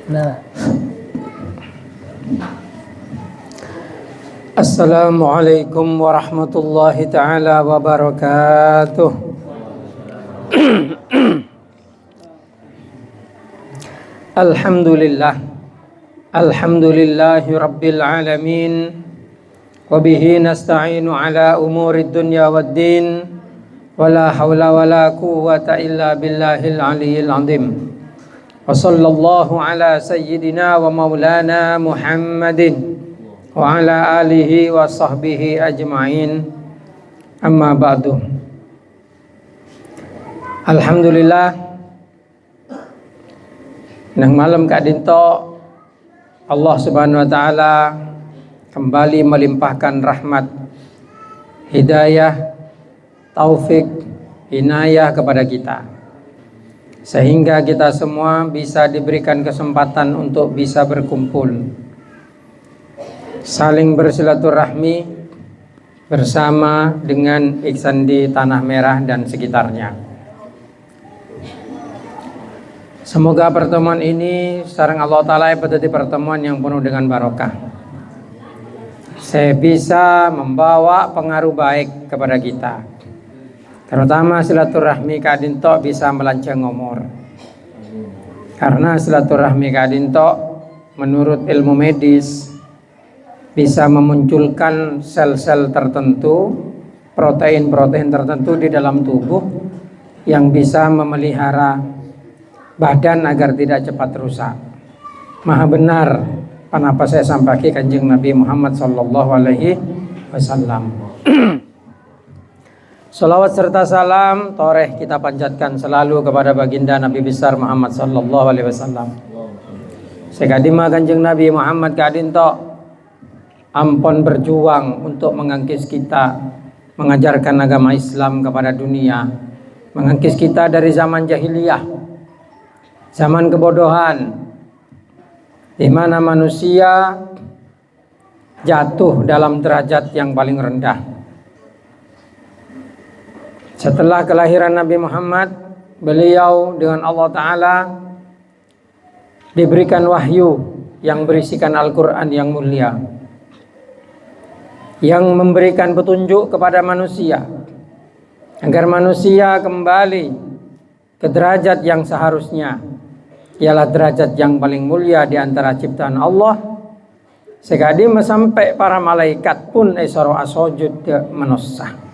Nah, Assalamualaikum warahmatullahi ta'ala wabarakatuh. Alhamdulillah, alhamdulillahi rabbil alamin, wabihi nasta'inu ala umuri dunya waddin, wala hawla wala quwwata illa billahil aliyyil azim. Wa sallallahu ala sayyidina wa maulana Muhammadin wa ala alihi wa sahbihi ajma'in. Amma ba'du. Alhamdulillah, nang malam Kak Dinto, Allah Subhanahu wa taala kembali melimpahkan rahmat, hidayah, taufik, inayah kepada kita, sehingga kita semua bisa diberikan kesempatan untuk bisa berkumpul, saling bersilaturahmi bersama dengan Iksan di Tanah Merah dan sekitarnya. Semoga pertemuan ini sareng Allah Ta'ala menjadi pertemuan yang penuh dengan barokah. Saya bisa membawa pengaruh baik kepada kita, terutama silaturahmi Kak Dinto bisa melanceng umur. Karena silaturahmi Kak Dinto menurut ilmu medis bisa memunculkan sel-sel tertentu, protein-protein tertentu di dalam tubuh yang bisa memelihara badan agar tidak cepat rusak. Maha benar apa saya sampaikan Kanjeng Nabi Muhammad sallallahu alaihi wasallam. Salawat serta salam toreh kita panjatkan selalu kepada baginda Nabi besar Muhammad sallallahu alaihi wasallam. Sekadima Kanjeng Nabi Muhammad Kak Dinto ampun berjuang untuk mengangkis kita, mengajarkan agama Islam kepada dunia, mengangkis kita dari zaman jahiliyah, zaman kebodohan, di mana manusia jatuh dalam derajat yang paling rendah. Setelah kelahiran Nabi Muhammad, beliau dengan Allah Ta'ala diberikan wahyu yang berisikan Al-Quran yang mulia, yang memberikan petunjuk kepada manusia agar manusia kembali ke derajat yang seharusnya, ialah derajat yang paling mulia di antara ciptaan Allah. Sekali sampai para malaikat pun isra asujud menosah.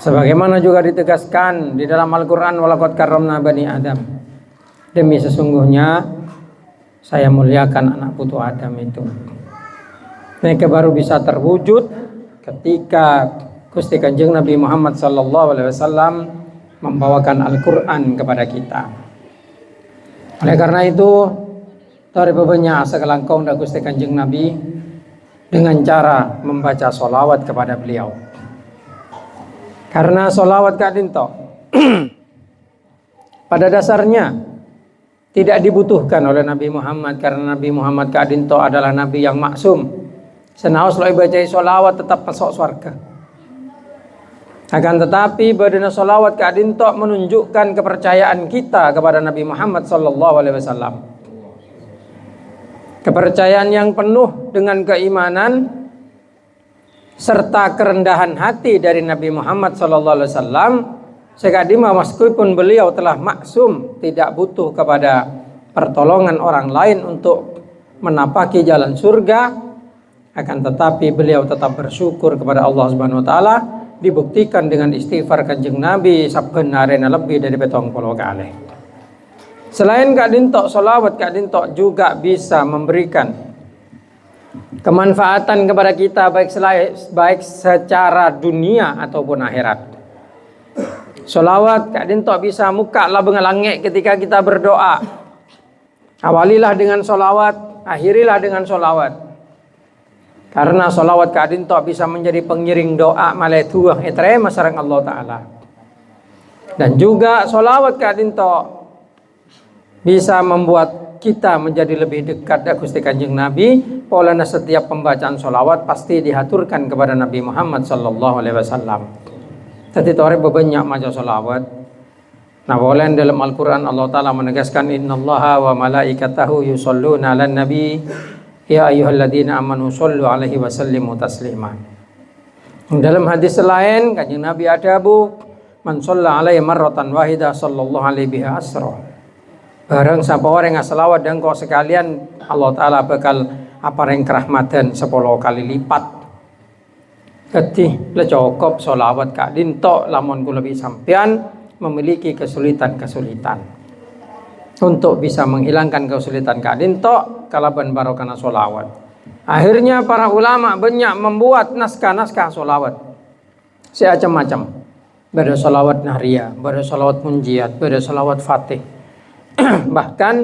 Sebagaimana juga ditegaskan di dalam Al-Quran, walaqad karramna bani Adam, demi sesungguhnya saya muliakan anak putu Adam itu. Mereka baru bisa terwujud ketika Gusti Kanjeng Nabi Muhammad sallallahu alaihi wasallam membawakan Al-Quran kepada kita. Oleh karena itu, dari bebannya sekelangkong dan Gusti Kanjeng Nabi dengan cara membaca sholawat kepada beliau. Karena sholawat Kak Dinto pada dasarnya tidak dibutuhkan oleh Nabi Muhammad, karena Nabi Muhammad Kak Dinto adalah Nabi yang maksum. Senaos lo baca sholawat tetap masuk surga. Akan tetapi badana sholawat Kak Dinto menunjukkan kepercayaan kita kepada Nabi Muhammad sallallahu alaihi wasallam. Kepercayaan yang penuh dengan keimanan serta kerendahan hati dari Nabi Muhammad sallallahu alaihi wasallam. Sekadima meskipun beliau telah maksum, tidak butuh kepada pertolongan orang lain untuk menapaki jalan surga, akan tetapi beliau tetap bersyukur kepada Allah Subhanahu wa taala, dibuktikan dengan istighfar Kanjeng Nabi sabken arena lebih dari 70 kali. Selain Kak Dinto, sholawat Kak Dinto juga bisa memberikan kemanfaatan kepada kita baik secara dunia ataupun akhirat. Sholawat Kak Dinto bisa muka lah bengelangek ketika kita berdoa. Awalilah dengan sholawat, akhirilah dengan sholawat. Karena sholawat Kak Dinto bisa menjadi pengiring doa maletuah etrema sareng Allah Ta'ala. Dan juga sholawat Kak Dinto bisa membuat kita menjadi lebih dekat dengan Gusti Kanjeng Nabi. Polana setiap pembacaan sholawat pasti dihaturkan kepada Nabi Muhammad sallallahu alaihi wasallam. Tadi tore bebanyak maca sholawat Nah, walain dalam Al-Quran Allah Ta'ala menegaskan innallaha wa malaikatahu yusholluna 'alan nabi ya ayyuhalladzina amanu shollu 'alaihi wa sallimu taslima. Dalam hadis lain Kanjeng Nabi adabu man shalla 'alaihi marratan wahidah sallallahu alaihi biha asra. Bareng sapa orang yang selawat dan kau sekalian Allah Ta'ala bakal apareng kerahmatan 10 kali lipat. Jadi lecokop solawat kak dinto lamun ku lebih sampean memiliki kesulitan-kesulitan. Untuk bisa menghilangkan kesulitan kak dinto kalaban barokana solawat. Akhirnya para ulama banyak membuat naskah-naskah solawat. Macam-macam. Bada solawat nahriyah, bada solawat munjiat, bada solawat fatih. Bahkan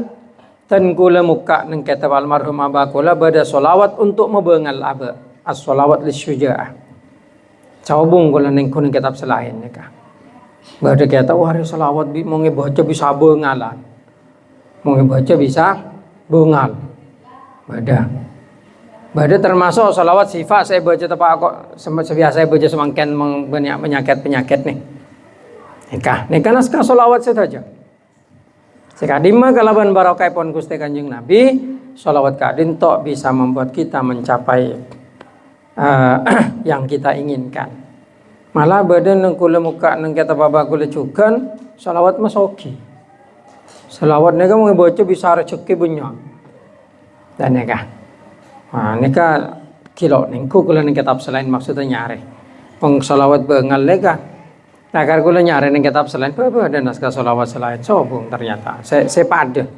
tan kula muka neng kitab almarhum abah kula bada solawat untuk membengal abah. As-solawat lisyuja'ah. Cawabung kula neng kuning kitab selain nikah. Bada kata hari selawat mau ngebaca bisa bengalan, mau ngebaca bisa bengal. Bada termasuk selawat sifat saya baca tepak kok sebiasa saya baca semangken banyak penyakit nih. Nikah naskah selawat saja. Sekadima kalaban barokah pon Gusti Kanjeng Nabi, selawat kadin tok bisa membuat kita mencapai yang kita inginkan. Malah badan nang kula muka nang kata baba kula cukan selawat masoki. Selawat nega mau baca bisa rezeki banyak. Dan nega. Nah nega kilo nengku kula nang kitab selain maksudnya nyare. Peng selawat bengal nega. Nah kalau kula nyare nang kitab selain apa ada naskah selawat selain sobong ternyata. Saya pada.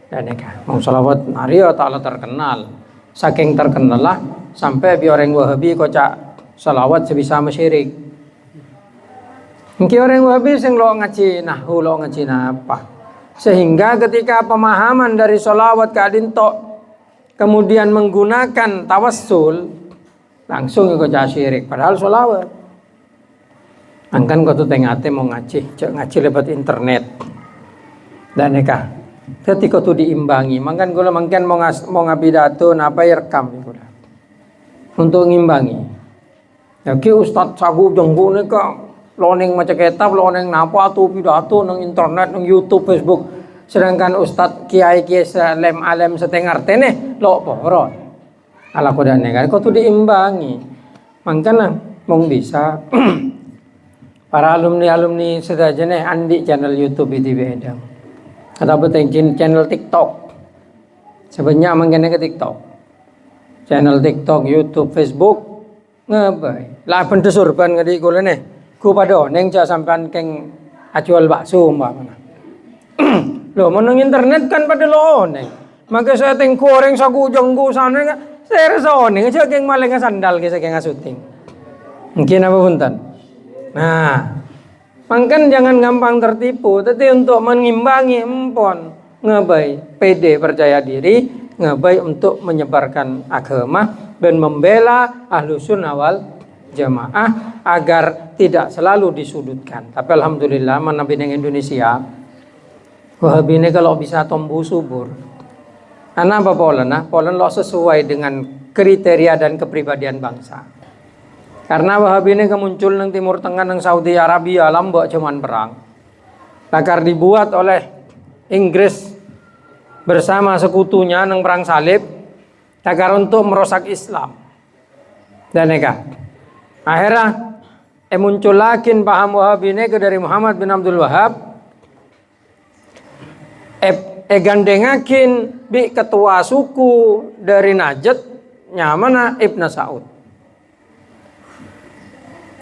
Dan nega. Mau selawat Mario Ta'ala terkenal. Saking terkenal lah sampai bi orang Wahabi kocak selawat sebisa masyirik. Mungkin orang Wahabi sing lo ngaji nahwu lo ngaji apa. Sehingga ketika pemahaman dari sholawat ke adinto kemudian menggunakan tawassul langsung ikut syirik padahal sholawat. Angkan kau tuh tengate mau ngaji lewat internet dan nikah. Jadi kau tuh diimbangi. Mangkan gula mangkan mau ngapidato napa rekam gula untuk ngimbangi. Ya ki Ustaz sagu jenggu nika loning maca kitab loning napa tu pidato nang internet nang YouTube Facebook sedangkan Ustaz kiai lem alem setengah tene lo poro ala kodane kan kok tu diimbangi mangkana mong bisa para alumni sedajane andi channel YouTube itu beda atau betul channel TikTok sebenarnya mangkene ke TikTok channel TikTok YouTube Facebook ngabai lah pendesurban ngadi kula nih ku pada neng cak sampean keng ajual bakso mbak mana lo menang internet kan pada lo neng maka saya tengku orang sagu jenggu sana kan saya rasa neng cak keng maling sandal kisah keng syuting mungkin apa punten nah mangkan jangan gampang tertipu tapi untuk mengimbangi empon ngabai pede percaya diri ngabai untuk menyebarkan agama dan membela ahlu sunnah wal jamaah agar tidak selalu disudutkan. Tapi alhamdulillah mana bidang Indonesia Wahabi ini kalau bisa tumbuh subur. Karena apa Polen? Polen lo sesuai dengan kriteria dan kepribadian bangsa. Karena Wahabi ini kemuncul nang Timur Tengah nang Saudi Arabia lambok cuman perang. Bakar dibuat oleh Inggris bersama sekutunya nang perang salib agar untuk merusak Islam. Dan akhirnya muncul lagi paham Wahabi ini dari Muhammad bin Abdul Wahab gandengakin bi ketua suku dari Najd nyamana Ibn Saud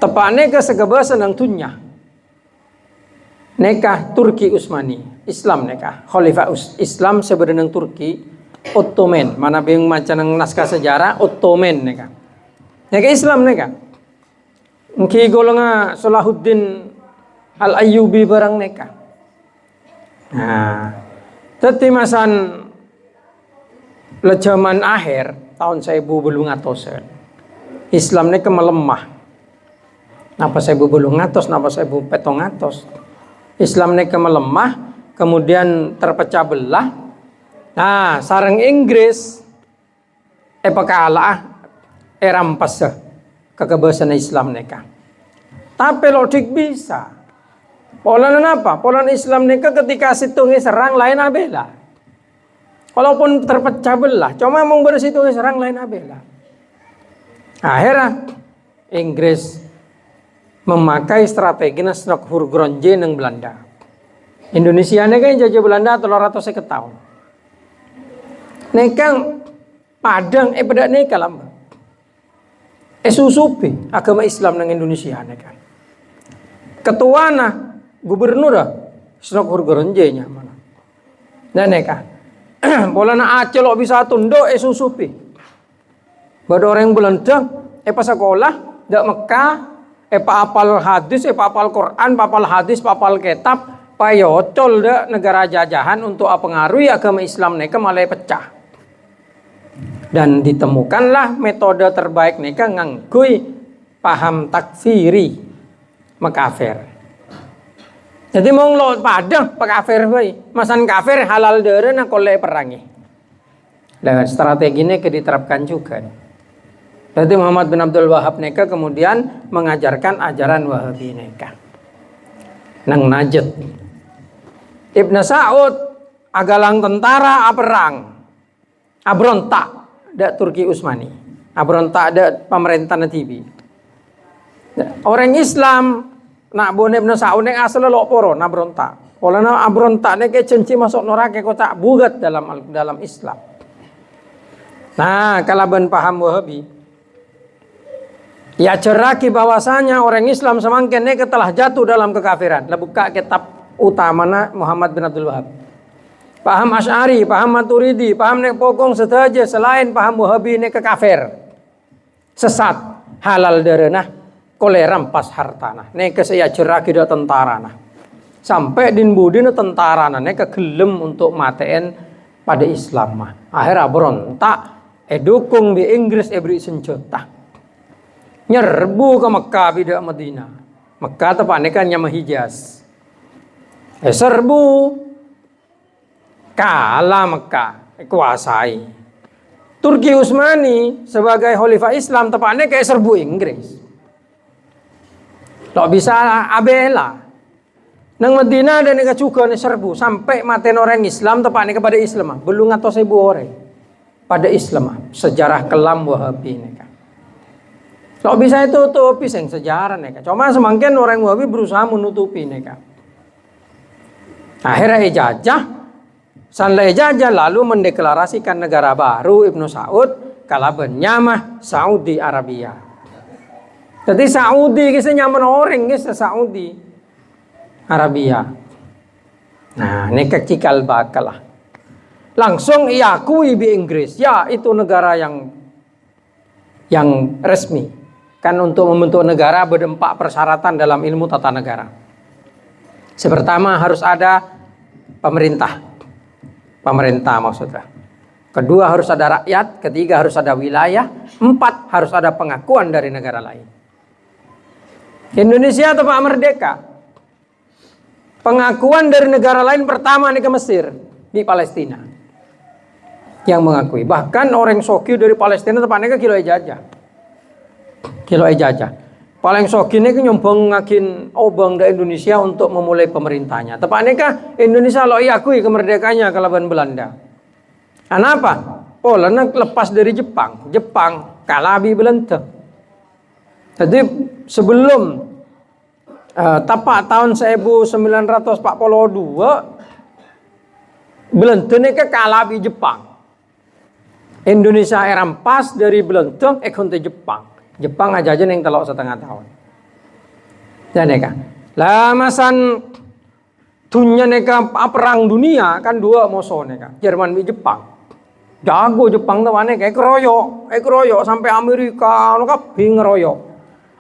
tepatnya ke segebasan yang tunya nekah Turki Utsmani Islam nekah Khalifah Islam sebenarnya Turki Ottoman mana bing macam naskah sejarah Ottoman nekah Islam nekah mungkin golongan Salahuddin Al-Ayyubi barang neka. Nah, teti masan lejaman akhir tahun 1800 Islam neka melemah. Napa 1800, napa 1700. Islam neka melemah, kemudian terpecah belah. Nah, sarang Inggris pekalah rampas kekebasan Islam neka. Tapi lodik bisa. Polan apa? Polan Islam nika ketika situngnya serang lain abela. Walaupun terpecah belah, cuma mau bersitungnya serang lain abela. Akhirnya Inggris memakai strategi nasnok hurgronje neng Belanda. Indonesia nika yang jajah Belanda 350 tahun. Nekang Padang pada neka lamba. Susupi agama Islam nang Indonesia neka. Ketua nah gubernur snok hurgronje nya mana. Dan neka. Bola na Aceh lo bisa tunduk susupi. Bada orang Belanda pas sekolah dak Mekah pa apal hadis pa apal Quran pa apal hadis pa apal kitab payotol dak negara jajahan untuk pengaruhi agama Islam neka malah pecah. Dan ditemukanlah metode terbaik neka nganggui paham takfiri makafir. Jadi mau lo Padang pakafir bae, masan kafir halal dere na kole perangi. Dan strateginya diterapkan juga. Jadi Muhammad bin Abdul Wahab neka kemudian mengajarkan ajaran Wahabi neka. Nang Najd. Ibn Saud agalang tentara perang. Abrontak dak Turki Utsmani. Abrontak dak pemerintahan TV. Orang Islam nak bone Ibn Saud nek asal lo poro nabrontak. Polana abrontak nek cenci masuk neraka kocak bugat dalam Islam. Nah, kalaban paham Wahabi. Ya ceraki bahwasanya orang Islam semangkin nek telah jatuh dalam kekafiran. Lah buka kitab utamana Muhammad bin Abdul Wahab. Paham Asy'ari, paham Maturidi, paham nek pokong saja selain paham Wahabi nek kafir. Sesat, halal derenah, kole rampas hartana. Nek saya ceraki da tentara nah. Sampai din budina tentara nah nek gelem untuk mateen pada Islam mah. Akhirnya berontak, dukung di Inggris beri senjata. Nyerbu ke Mekah bidak Madinah. Mekah tepatnya kan nyama Hijaz. Serbu kalah Mekah kuasai. Turki Utsmani sebagai khalifah Islam tepatnya kayak serbu Inggris. Lo bisa abela. Nang Madinah dan nega juga nih serbu sampai maten orang Islam tepatnya kepada Islam. Belum atau 1000 orang pada Islam. Sejarah kelam Wahabi nega. Lo bisa itu tutupi yang sejarah nega. Cuma semakin orang Wahabi berusaha menutupi nega. Akhirnya ijazah. Sanlai jajah lalu mendeklarasikan negara baru Ibnu Saud kalaban nyamah Saudi Arabia. Jadi Saudi kisah nyaman orang kisah Saudi Arabia. Nah, nekak cikal bakalah. Langsung iakui di Inggris. Ya, itu negara yang resmi. Kan untuk membentuk negara berdempak persyaratan dalam ilmu tata negara. Pertama harus ada pemerintah maksudnya. Kedua harus ada rakyat, ketiga harus ada wilayah, 4 harus ada pengakuan dari negara lain. Indonesia tempat merdeka. Pengakuan dari negara lain pertama nih ke Mesir, di Palestina. Yang mengakui. Bahkan orang Soki dari Palestina tepatnya ke kilo ijazah. Paling Soki ini nyombong ngakin obang dari Indonesia untuk memulai pemerintahnya. Tepatnya kah Indonesia lo iakui kemerdekaannya kalaban Belanda. Kenapa? Poland lepas dari Jepang. Jepang kalabi Belanda. Jadi sebelum tapak tahun 1942 Belanda ini kalabi Jepang. Indonesia rampas dari Belanda konte Jepang. Jepang aja yang telok setengah tahun. Dan neka, lamasan dunia neka perang dunia kan 2 musuh neka, Jerman dan Jepang. Jago Jepang tuh mana kayak keroyok sampai Amerika, nukap ngeroyok.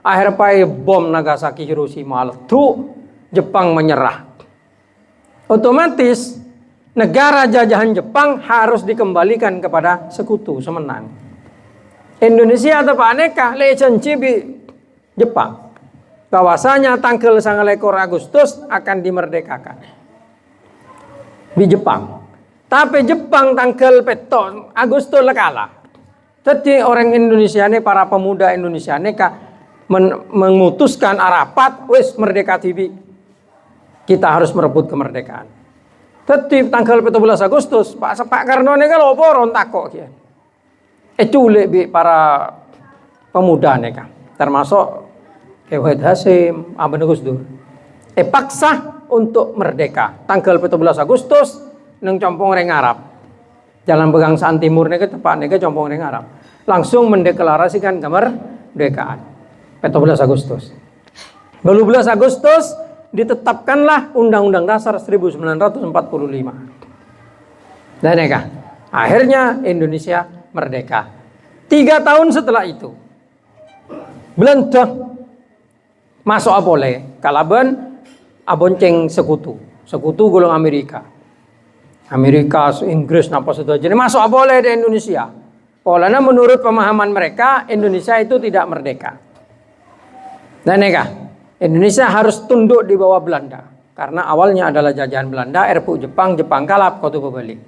Akhirnya pai bom Nagasaki Hiroshima letu, Jepang menyerah. Otomatis negara jajahan Jepang harus dikembalikan kepada sekutu semenang. Indonesia atau aneka legend cibi Jepang. Bahwasanya tanggal 9 Agustus akan dimerdekakan di Jepang. Tapi Jepang tanggal 7 Agustus kalah. Jadi orang Indonesia ini, para pemuda Indonesia ini memutuskan rapat wis merdeka TV. Kita harus merebut kemerdekaan. Jadi tanggal 17 Agustus Pak Karno ini kalau poron takok ya. Culik bi para pemuda neka, termasuk Wahid Hasim, Aben Gus Dur. Paksa untuk merdeka. Tanggal 17 Agustus neng compong reng Arab. Jalan Pegangsaan Timur neka tepat neka compong reng Arab. Langsung mendeklarasikan kemerdekaan. 17 Agustus. 12 Agustus ditetapkanlah Undang-Undang Dasar 1945. Dan neka, akhirnya Indonesia merdeka. 3 tahun setelah itu Belanda masuk apole kalaban abonceng sekutu golong Amerika, Inggris napa saja jadi masuk apole di Indonesia. Polanya menurut pemahaman mereka Indonesia itu tidak merdeka. Dan neka, Indonesia harus tunduk di bawah Belanda karena awalnya adalah jajahan Belanda, Erpu Jepang kalap kotu balik.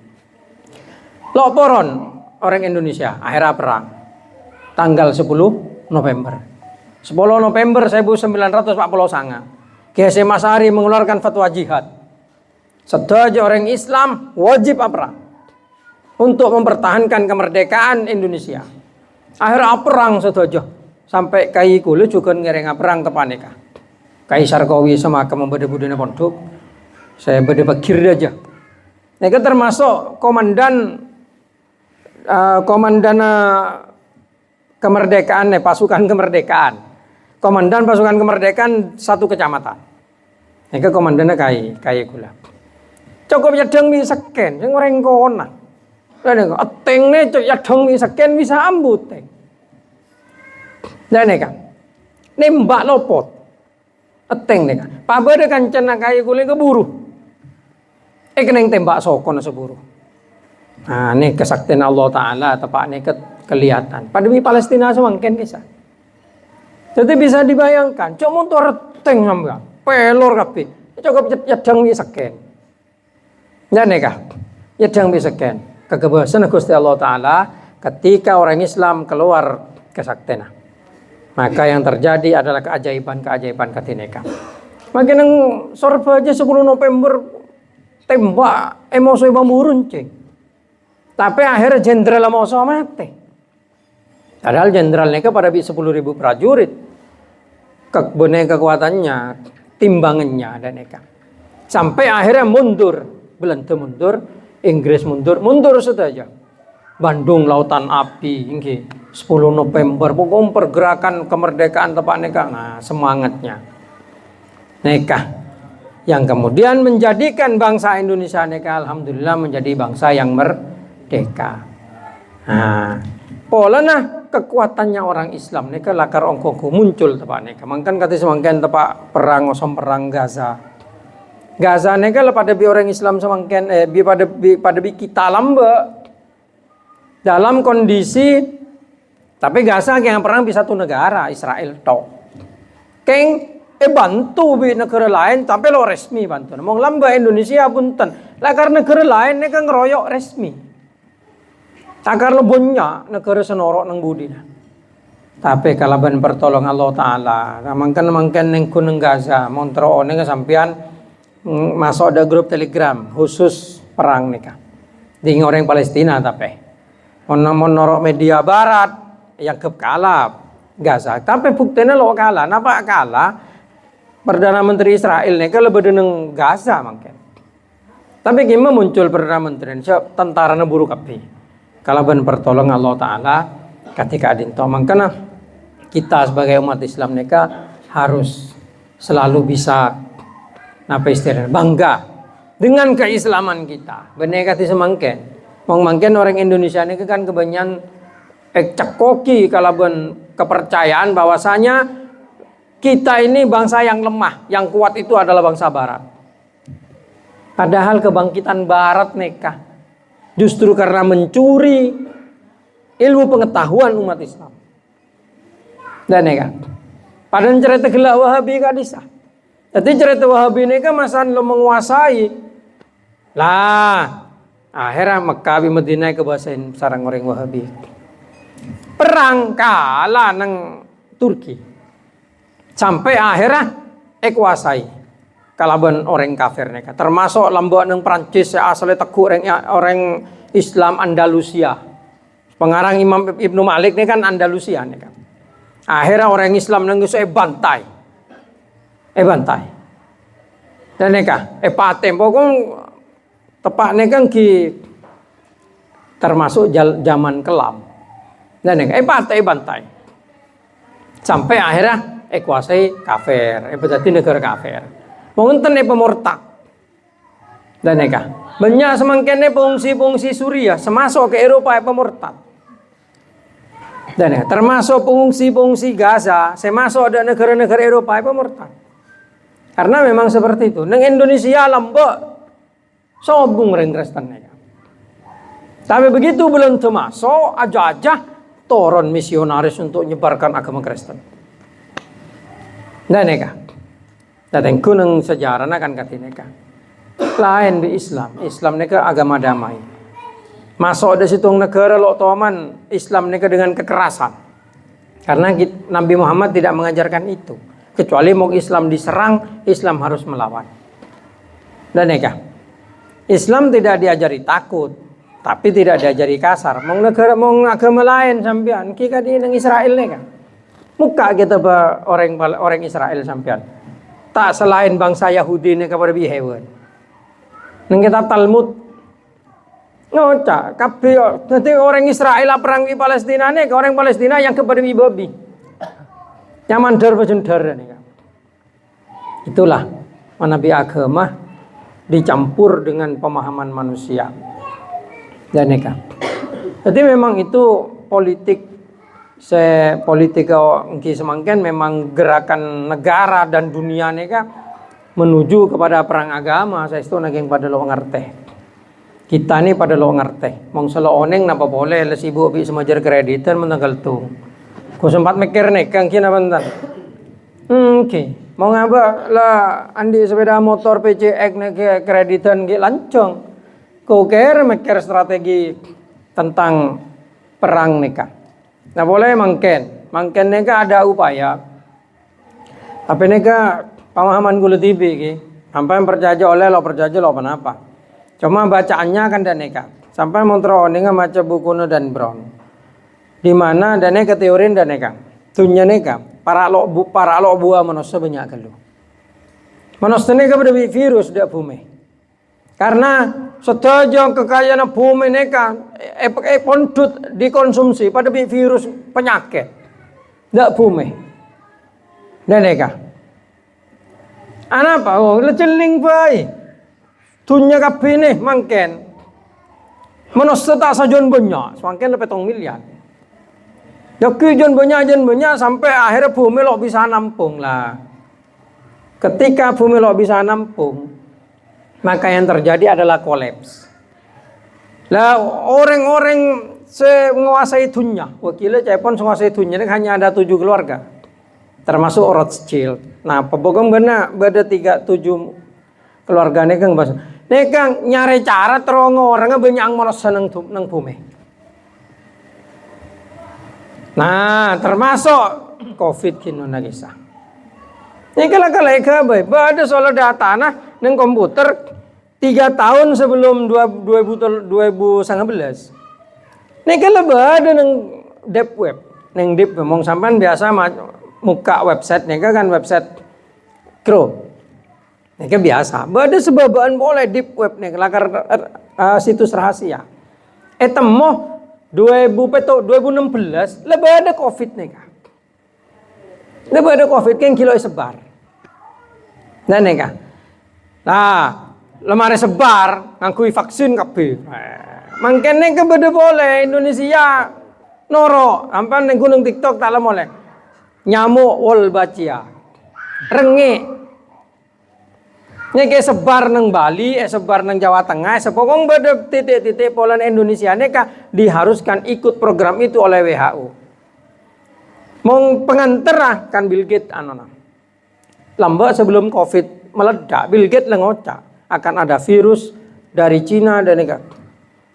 Loporon orang Indonesia akhirnya perang tanggal 10 November 1949. Ki Hasyim Asy'ari mengeluarkan fatwa jihad. Sedaya orang Islam wajib perang untuk mempertahankan kemerdekaan Indonesia. Akhirnya perang sedaya sampai kai kula juga ngereng perang tepaneka. Kai Sarkowi sama kemembede budene pondok. Saya bede bakir aja. Mereka termasuk komandan kemerdekaan, pasukan kemerdekaan. Komandan pasukan kemerdekaan satu kecamatan. Mereka komandannya kai gula. Cukup yadeng mi seken, sing orang kona. Dan ateng ne yadeng mi seken bisa ambut teng. Dan neka nembak lopot. Ateng neka. Pabade kancana kai gula keburu. Keneng tembak sokon seburu. Nah, ini kesaktian Allah Ta'ala tepak ini kelihatan. Pandemi Palestina semangken kisah. Jadi bisa dibayangkan, cuma motor reteng sampai pelor kape. Cukup yadang seken. Ya neka, yadang seken. Kebebasan Gusti Allah Ta'ala ketika orang Islam keluar kesaktian. Maka yang terjadi adalah keajaiban ketineka. Makin yang sorba aja 10 November tembak emosi bamburun ceng. Tapi akhirnya jenderal emosi mati. Padahal jenderalnya pada 10.000 prajurit. Kekuatannya, timbangannya dan neka. Sampai akhirnya mundur, Belanda mundur, Inggris mundur saja. Bandung Lautan Api, ini 10 November, pokoknya pergerakan kemerdekaan tepat neka. Nah, semangatnya. Neka yang kemudian menjadikan bangsa Indonesia neka alhamdulillah menjadi bangsa yang merdeka. Nah, polana kekuatannya orang Islam neka lakar ongkoku muncul tepak neka. Mangkan kata semangken tepak perang Gaza. Gaza neka pada bi orang Islam semangken pada bi kita lambe dalam kondisi tapi Gaza yang perang bisa satu negara Israel tok. Keng bantu bi negara lain sampai lo resmi bantu. Mong lamba Indonesia punten. Lakar negara lain neka ngeroyok resmi. Takar lo banyak negara senorok nang budi. Tapi kalau ben pertolong Allah Ta'ala. Mangkan neng kuneng Gaza. Montro neng sampian masuk ada grup Telegram khusus perang neka. Di orang Palestina tapi. Monorok media Barat yang kalah Gaza. Tapi buktinya lo kalah. Napa kalah? Perdana Menteri Israel neka lebih deneng Gaza mangken. Tapi gimana muncul Perdana Menteri tentara neburu kapi. Kalau ben pertolong Allah Ta'ala ketika adinto mangkana kita sebagai umat Islam neka harus selalu bisa napa istilahnya bangga dengan keislaman kita. Bener kata semangken. Mangken orang Indonesia neka kan kebanyakan cekoki kalau ben kepercayaan bahwasanya kita ini bangsa yang lemah, yang kuat itu adalah bangsa Barat. Padahal kebangkitan Barat neka justru karena mencuri ilmu pengetahuan umat Islam. Dan neka, pada cerita gelak Wahabi kadisa. Jadi cerita Wahabi neka masan lo menguasai. Lah, akhirnya Mekah Madinah kebasain sarang orang Wahabi. Perang kalah nang Turki. Sampai akhirnya kuasai. kalaban orang kafir neka. Termasuk lambok neng Prancis asalnya teku orang Islam Andalusia. Pengarang Imam Ibnu Malik ini kan Andalusia neka. Akhirnya orang Islam neng bantai. Bantai. Dan neka patem pokok tepatnya kan ki termasuk zaman kelam. Dan neka bantai. Sampai akhirnya kuasai kafir. Berarti negara kafir. Mungkin pemurtad. Dan neka banyak semakin pengungsi Suriah semasuk ke Eropa pemurtad. Dan neka termasuk pengungsi Gaza semasuk ada negara-negara Eropa pemurtad. Karena memang seperti itu. Neng Indonesia lambok sobung ring Kristen neka. Tapi begitu belum termasuk aja turun misionaris untuk menyebarkan agama Kristen. Dan neka dan kuneng sejarah kan kata neka lain di Islam neka agama damai. Masuk di situ negara lo toman Islam neka dengan kekerasan. Karena Nabi Muhammad tidak mengajarkan itu. Kecuali mau Islam diserang, Islam harus melawan. Dan neka Islam tidak diajari takut, tapi tidak diajari kasar. Mau negara mau agama lain sampean kita di Israel neka. Muka kita orang Israel sampean. Tak selain bangsa Yahudi ini kepada hewan. Neng kitab Talmud ngocak kabeh nanti orang Israel perang di Palestina nih, orang Palestina yang kepada babi. Yang mandar bejendar nih. Itulah menabi agama dicampur dengan pemahaman manusia. Dan neka. Jadi memang itu politik semakin memang gerakan negara dan dunia neka menuju kepada perang agama. Saya itu naging pada lo ngerti. Kita nih pada lo ngerti. Mong selo oneng napa boleh le sibuk bi semajar kreditan menanggal tuh. Ku sempat mikir nih kang kina bentar. Oke. Mau ngapa lah andi sepeda motor PCX nih kreditan ge lancong. Ku kira mikir strategi tentang perang neka. Nah boleh mangken neka ada upaya. Tapi neka pemahaman gula tibi ki. Sampai percaya oleh lo percaya lo kenapa? Cuma bacaannya kan dan neka. Sampai montro neka baca buku Dan Brown. Di mana dan neka teorin dan neka. Tunya neka para lo buah manusia banyak kalau. Manusia neka pada virus dia bumi. Karena setuju kekayaan bumi neka pondut dikonsumsi pada virus penyakit ndak bumi dan neka apa leceling baik dunia kabeh nih mangken manusia tak sajon banyak semakin lebih 7 miliar jadi jon banyak sampai akhirnya bumi lo bisa nampung lah. Ketika bumi lo bisa nampung maka yang terjadi adalah kolaps. Lah orang-orang menguasai dunia, wakilnya Cepon menguasai dunia ini hanya ada 7 keluarga, termasuk Rothschild. Nah, pebogong benar beda 7 keluarga ini kan bahasa. Ini kan nyari cara terong orang banyak manusia nang bumi. Nah, termasuk COVID kini nagisa. Ini kalau ada soal data nah neng komputer 3 tahun sebelum 2019. Nih kalau ada neng deep web, neng deep ngomong sampean biasa muka website nih kan website Chrome. Nih kan biasa. Ada sebabaan boleh deep web nih lakar situs rahasia. Temo 2016 lebih ada COVID nih kan. Lebih ada COVID kan kilo sebar. Nah nih kan. Nah, lemari sebar ngangkui vaksin kabeh. Mangkene kebeda boleh Indonesia noro, ampan ning gunung TikTok tak boleh. Nyamuk Wolbachia. Rengek. Nek sebar nang Bali, sebar nang Jawa Tengah, sepokong beda titik-titik polan Indonesia neka diharuskan ikut program itu oleh WHO. Mong pengantar kan Bill Gates anona. Lambat sebelum COVID meledak, Bill Gates lengoca akan ada virus dari Cina dan neka.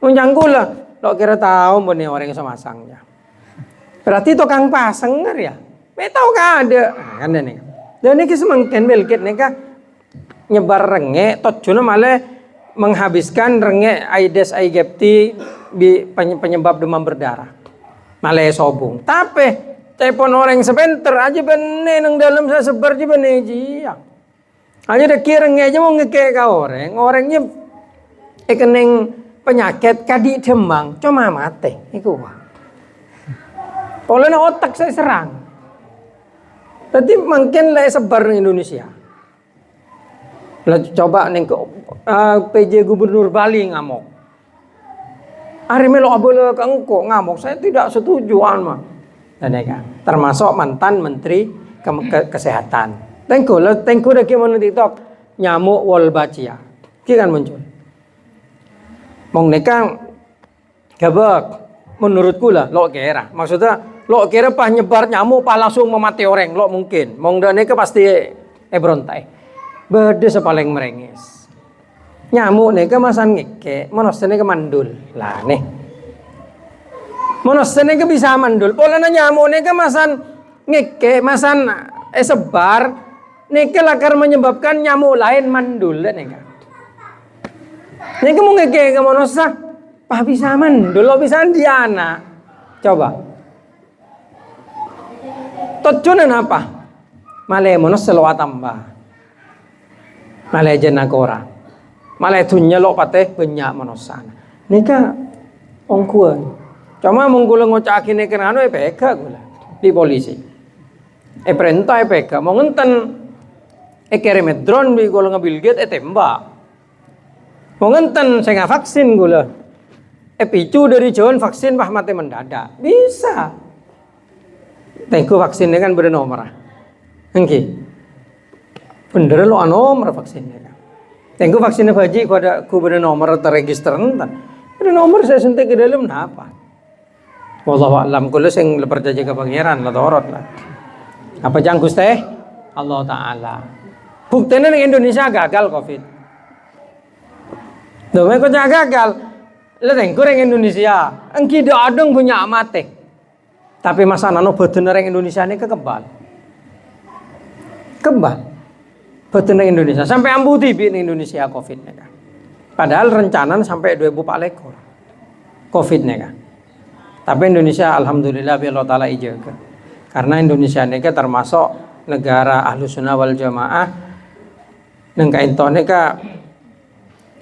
Menjangkul lo kira tahu benih orang yang semasangnya. Berarti tukang pasang ya. Tahu kan ada kan nih. Dan ini semakin Bill Gates neka nyebar rengek tojone malah menghabiskan rengek Aedes aegypti penyebab demam berdarah. Malah sobung. Tapi telepon orang sebentar aja bener nang dalam saya sebar aja bener aja. Aja dah kira rengek aja mau ngekek ke orangnya keneng penyakit kadi demang cuma mati iku wah. Polanya otak saya serang. Berarti mungkin lah sebar di Indonesia. Lah coba neng ke PJ Gubernur Bali ngamuk. Hari melo abole ke engko ngamuk. Saya tidak setuju mah. Dan kan termasuk mantan Menteri Kesehatan. Tengku dah gimana TikTok nyamuk Wolbachia. Ki kan muncul. Mong neka gabak menurutku lah lo kira. Maksudnya lo kira pas nyebar nyamuk pas langsung memati orang lo mungkin. Mong dan neka pasti berontai. Bede sepaling merengis. Nyamuk nih ke masan ngeke, monosnya ke mandul. Lah nih. Monosnya ke bisa mandul. Pola nyamuk nih ke masan ngeke, masan sebar. Nih ke lakar menyebabkan nyamuk lain mandul. Nih ke. Nih ke mau ngeke ke monosnya. Pah bisa mandul, lo bisa diana. Coba. Tujuan apa? Malah monosnya lo tambah. Malah jenah kora, malah tunya lo pateh banyak manusia. Nika ongkuan, cuma menggulang ngocakin nika nano EPK gula di polisi. Perintah EPK mau ngenten kirim drone di golongan Bill Gates tembak. Mau ngenten saya nggak vaksin gula. Picu dari John vaksin bah mati mendadak bisa. Tengku vaksinnya kan bernomor, engki. Bener lo nomor vaksinnya. Tengku vaksinnya baji ku beri nomor terregister entan. Beri nomor saya suntik ke dalam apa? Wallahu a'lam kulo sing percaya ke pangeran lah torot lah. Apa jangkus teh? Allah taala. Buktinya di Indonesia gagal Covid. Doa kok gagal. Lah tengku orang Indonesia, engki do adong punya mate. Tapi masa nano betul orang Indonesia ini kebal. Betul di Indonesia sampai ambu tibi di Indonesia Covid-nya kan. Padahal rencana sampai 2004 ekor Covid-nya kan. Tapi Indonesia alhamdulillah bi Allah taala ijaga. Karena Indonesia ini kan termasuk negara Ahlus Sunnah wal Jamaah. Nang kaintone ka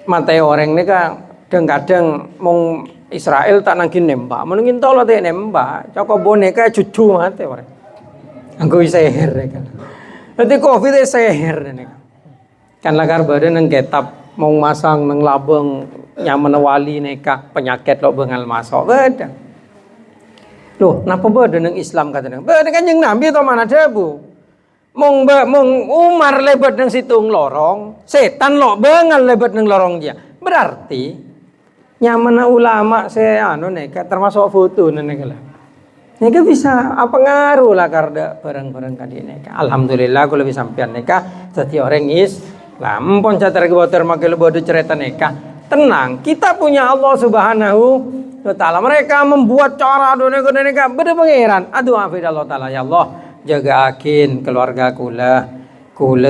mate orang ini kan kadang-kadang mong Israel tak nangkin nembak. Menungin tolo teh nembak. Coko boneka cucu mate orang. Anggo seher kan. Nanti Covid seher nih. Kan lagar badan nang ketap mau masang nang labeng nyaman wali neka penyakit lo bengal masuk beda. Loh, napa beda nang Islam katanya? Beda kan yang Nabi atau mana debu? Mong Umar lebat nang situng lorong, setan lo bengal lebat nang lorong dia. Berarti nyaman ulama saya neka termasuk foto neka lah. Neka bisa apa ngaruh lah karena barang-barang kali neka. Alhamdulillah aku lebih sampean neka setiap orang Islam pun catar kebater makel bodoh cerita neka. Tenang, kita punya Allah Subhanahu wa taala. Mereka membuat cara neka beda pangeran. Aduh afid Allah taala ya Allah jaga akin keluarga kula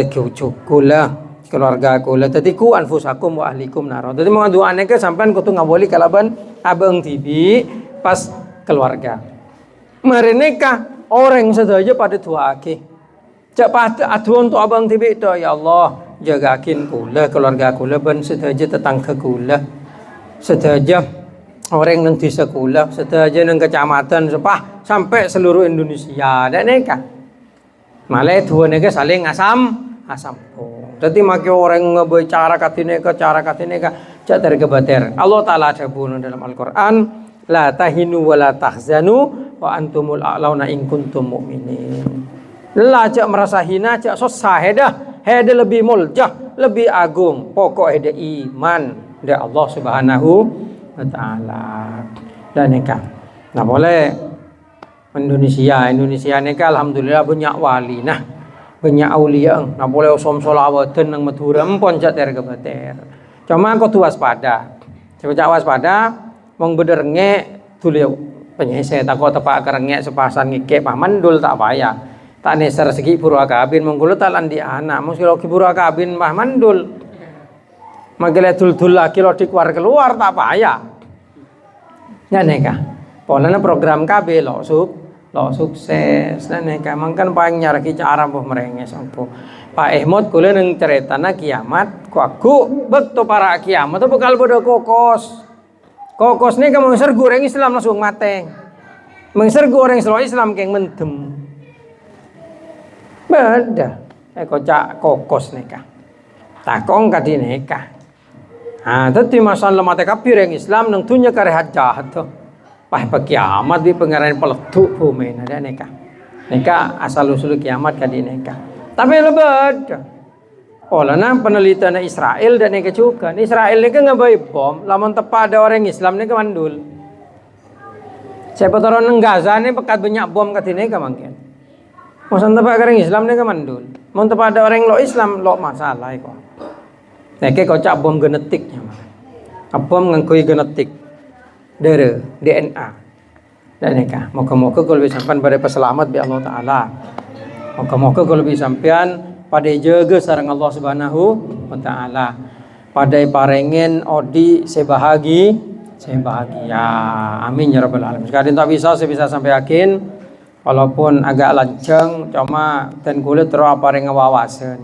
cucu kula keluarga kula tadiku anfusakum wa ahlikum naro. Jadi mau doa neka sampean kudu ngaboli kalaban abang tibi pas keluarga. Mereneka orang saja pada tua aki. Cak pada aduan untuk abang tibi itu ya Allah jagakin kula keluarga kula ben sedaja tetangga kula sedaja orang nang desa kula sedaja nang kecamatan sepah sampai seluruh Indonesia dan neka malah dua neka saling asam. Jadi maki orang ngebicara katineka cara katineka cak tergebater. Allah taala sebut dalam Al-Qur'an la tahinu wa la tahzanu wa antumul a'launa in kuntum mu'minin. Lah cak merasa hina cak susah heda lebih muljah lebih agung pokok heda iman da Allah Subhanahu wa taala. Dan nikah. Nah boleh Indonesia nikah alhamdulillah banyak wali nah banyak aulia nah boleh usom solawatan nang Madura empon cak tergebater. Cuma kau tuas waspada. Coba waspada mong bener nge tuliu penyese takut tepak kerengek sepasan ngike pamandul tak payah Tak neser segi Purwakabin mengkulo talan di anak muskilo ki Purwakabin mah mandul. Magale dul-dul lagi lo keluar tak payah. Ya neka. Polanya program KB lo sukses. Nah neka mangkan paling nyaraki cara boh merenges ampuh. Pak Ehmod kule neng ceritana kiamat kuaku bekto para kiamat tu bekal bodoh kokos. Kokos ni kamu sergu orang Islam langsung mateng. Mengsergu orang Islam keng mentem. Beda. Kocak kokos neka. Takong kadi neka. Tadi masalah mata kafir yang Islam nang tunya karehat jahat tu. Pah kiamat di pengaran peletuk bumi ada neka. Neka asal usul kiamat kadi neka. Tapi lebih. Olehna penelitian Israel dan neka juga. Israel ni kan ngabai bom, lamun tepat ada orang Islam ni mandul. Siapa tahu orang Gaza ni pekat banyak bom kadi neka mungkin. Masan tepat orang Islam ni mandul. Mun tepat ada orang lo Islam lo masalah kok. Neke kocak bom genetiknya mah. Bom ngangkui genetik. Dari DNA. Dan neka, moga-moga kalau bisa sampai pada peselamat bi Allah Taala. Moga-moga kalau bisa sampean pada jaga sareng Allah Subhanahu wa taala. Pada parengen odi sebahagia. Amin ya rabbal alamin. Sekadin tak bisa saya bisa sampai yakin walaupun agak lancang cuma ten kulit terus pareng wawasan.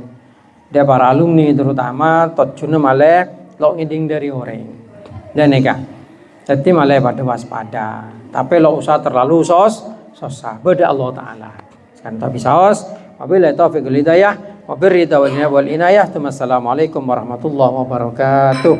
Dia para alumni terutama tocuna male lo ngiding dari orang. Dan neka. Jadi malah pada waspada. Tapi lo usah terlalu susah. Beda Allah Taala. Sekarang tak bisa wabillahi taufiq wal hidayah. Wabillahi wal inayah. Assalamualaikum warahmatullahi wabarakatuh.